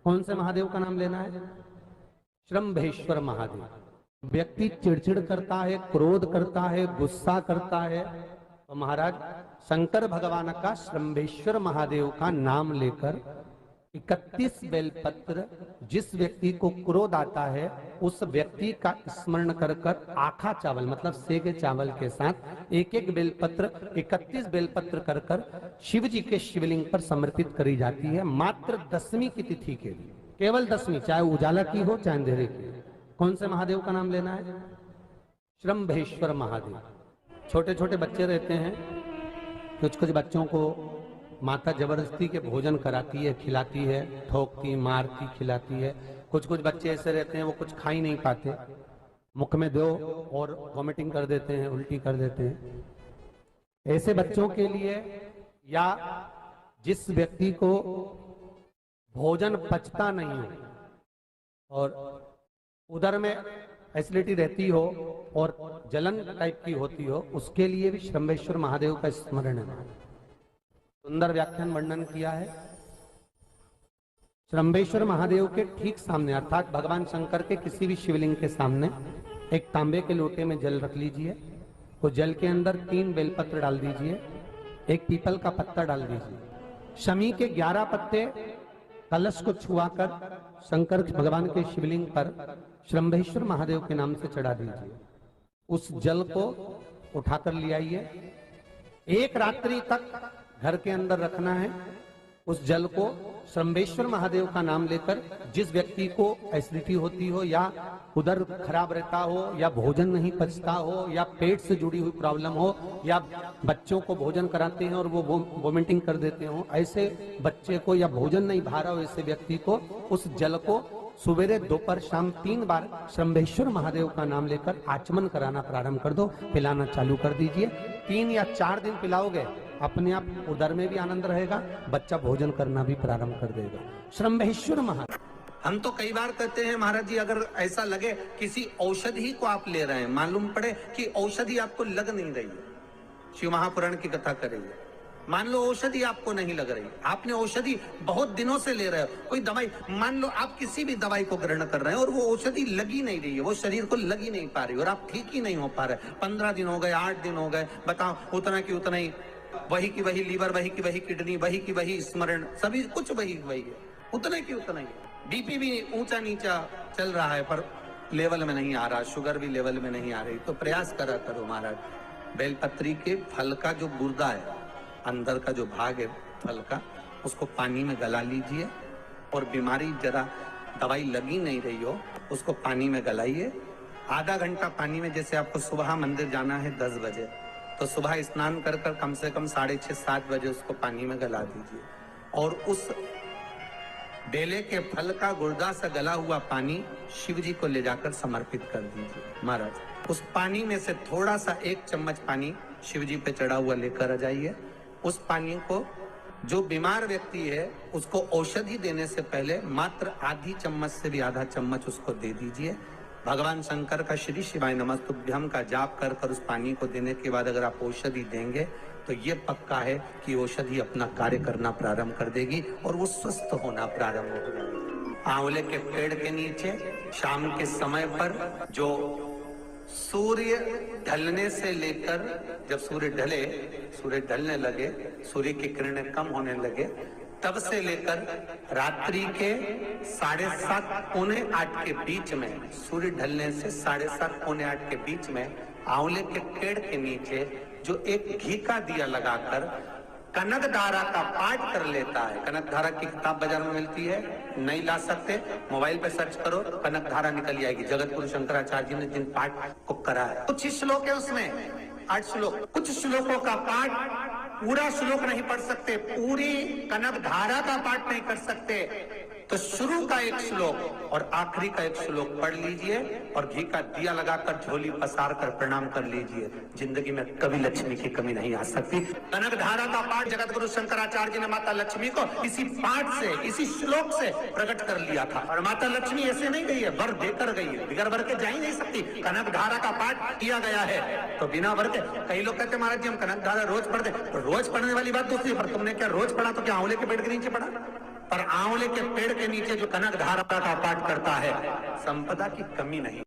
कौन से महादेव का नाम लेना है? श्रम्भेश्वर महादेव। व्यक्ति चिड़चिड़ करता है, क्रोध करता है, गुस्सा करता है, तो महाराज शंकर भगवान का श्रम्भेश्वर महादेव का नाम लेकर 31 बेलपत्र, जिस व्यक्ति को क्रोध आता है उस व्यक्ति का स्मरण कर कर आखा चावल मतलब सेके चावल के साथ एक एक बेलपत्र 31 बेलपत्र कर कर शिव जी के शिवलिंग पर समर्पित करी जाती है, मात्र 10वीं की तिथि के लिए, केवल 10वीं, चाहे उजाला की हो चाहे अंधेरे की। कौन से महादेव का नाम लेना है? श्रम्भेश्वर महादेव। छोटे छोटे बच्चे रहते हैं, कुछ कुछ बच्चों को माता जबरदस्ती के भोजन कराती है, खिलाती है, ठोकती, मारती, खिलाती है। कुछ कुछ बच्चे ऐसे रहते हैं वो कुछ खा ही नहीं पाते, मुख में दो और वॉमिटिंग कर देते हैं, उल्टी कर देते हैं। ऐसे बच्चों के लिए या जिस व्यक्ति को भोजन पचता नहीं हो और उदर में एसिडिटी रहती हो और जलन टाइप की होती हो, उसके लिए भी श्रम्भेश्वर महादेव का स्मरण है। सुंदर व्याख्यान वर्णन किया है। श्रम्भेश्वर महादेव के ठीक सामने अर्थात भगवान शंकर के किसी भी शिवलिंग के सामने एक तांबे के लोटे में जल रख लीजिए, तो जल के अंदर 3 बेलपत्र डाल दीजिए, एक पीपल का पत्ता डाल दीजिए, शमी के 11 पत्ते कलश को छुआकर शंकर भगवान के शिवलिंग पर श्रम्भेश्वर महादेव के नाम से चढ़ा दीजिए। उस जल को उठाकर ले आइए, एक रात्रि तक घर के अंदर रखना है। उस जल को श्रम्भेश्वर महादेव का नाम लेकर जिस व्यक्ति को एसिडिटी होती हो या उदर खराब रहता हो या भोजन नहीं पचता हो या पेट से जुड़ी हुई प्रॉब्लम हो या बच्चों को भोजन कराते हैं और वो वोमिटिंग कर देते हो, ऐसे बच्चे को या भोजन नहीं भा रहा हो ऐसे व्यक्ति को उस जल को सुबेरे दोपहर शाम 3 बार श्रम्भेश्वर महादेव का नाम लेकर आचमन कराना प्रारंभ कर दो, पिलाना चालू कर दीजिए। 3 या 4 दिन पिलाओगे, अपने आप उदर में भी आनंद रहेगा, बच्चा भोजन करना भी प्रारंभ कर देगा। श्रम्भेश्वर महादेव। हम तो कई बार कहते हैं महाराज जी, अगर ऐसा लगे किसी औषधि को आप ले रहे हैं, मालूम पड़े कि औषधि आपको लग नहीं रही है, शिव महापुराण की कथा करेंगे, मान लो औषधि आपको नहीं लग रही, आपने औषधि बहुत दिनों से ले रहे हो, कोई दवाई, मान लो आप किसी भी दवाई को ग्रहण कर रहे हैं और वो औषधि लगी नहीं रही है, वो शरीर को लगी नहीं पा रही और आप ठीक ही नहीं हो पा रहे, 15 दिन हो गए, 8 दिन हो गए, बताओ, उतना की उतना ही, वही की वही लीवर, वही की वही किडनी, वही की वही स्मरण, सभी कुछ वही वही है, उतने की उतना ही। बीपी भी ऊंचा नीचा चल रहा है पर लेवल में नहीं आ रहा, शुगर भी लेवल में नहीं आ रही, तो प्रयास करा करो महाराज, बेलपत्री के फल का जो गुर्दा है, अंदर का जो भाग है फल का, उसको पानी में गला लीजिए और बीमारी जरा दवाई लगी नहीं रही हो उसको पानी में गलाइए। आधा घंटा पानी में, जैसे आपको सुबह मंदिर जाना है 10 बजे, तो सुबह स्नान कर कर कम से कम 6:30-7 बजे उसको पानी में गला दीजिए और उस बेले के फल का गुर्दा से गला हुआ पानी शिव जी को ले जाकर समर्पित कर दीजिए महाराज। उस पानी में से थोड़ा सा 1 चम्मच पानी शिव जी पे चढ़ा हुआ लेकर आ जाइए। उस पानी को जो बीमार व्यक्ति है उसको औषधि देने से पहले मात्र आधी चम्मच से भी आधा चम्मच उसको दे दीजिए। भगवान शंकर का श्री शिवाय नमस्तुभ्यम का जाप कर कर उस पानी को देने के बाद अगर आप औषधि देंगे तो ये पक्का है कि औषधि अपना कार्य करना प्रारंभ कर देगी और वो स्वस्थ होना प्रारंभ हो जाएगी। आंवले के पेड़ के नीचे शाम के समय पर जो सूर्य ढलने से लेकर, जब सूर्य ढलने लगे, सूर्य की किरणें कम होने लगे, तब से लेकर रात्रि के 7:30-8 के बीच में, सूर्य ढलने से 7:30-8 के बीच में आंवले के पेड़ के नीचे जो एक घी का दिया लगाकर कनक धारा का पाठ कर लेता है। कनक धारा की किताब बाजार में मिलती है, नहीं ला सकते, मोबाइल पे सर्च करो, कनक धारा निकल आएगी। जगत गुरु शंकराचार्य जी ने जिन पाठ को करा है, कुछ श्लोक है उसमें, 8 श्लोक, कुछ श्लोकों का पाठ, पूरा श्लोक नहीं पढ़ सकते, पूरी कनक धारा का पाठ नहीं कर सकते, तो शुरू का 1 श्लोक और आखिरी का 1 श्लोक पढ़ लीजिए और घी का दिया लगाकर झोली पसार कर प्रणाम कर लीजिए। जिंदगी में कभी लक्ष्मी की कमी नहीं आ सकती। कनक धारा का पाठ जगत गुरु शंकराचार्य जी ने माता लक्ष्मी को इसी पाठ से, इसी श्लोक से प्रकट कर लिया था। और माता लक्ष्मी ऐसे नहीं गई है, वर देकर गई है, बिगर वर के जा ही नहीं सकती। कनक धारा का पाठ किया गया है तो बिना वर के, कई लोग कहते महाराज जी हम कनक धारा रोज पढ़ते, तो रोज पढ़ने वाली बात दूसरी, पर तुमने क्या रोज पढ़ा? तो क्या आंवले के पेड़ के नीचे पढ़ा? पर आंवले के पेड़ के नीचे जो कनक धारा का पाठ करता है, संपदा की कमी नहीं।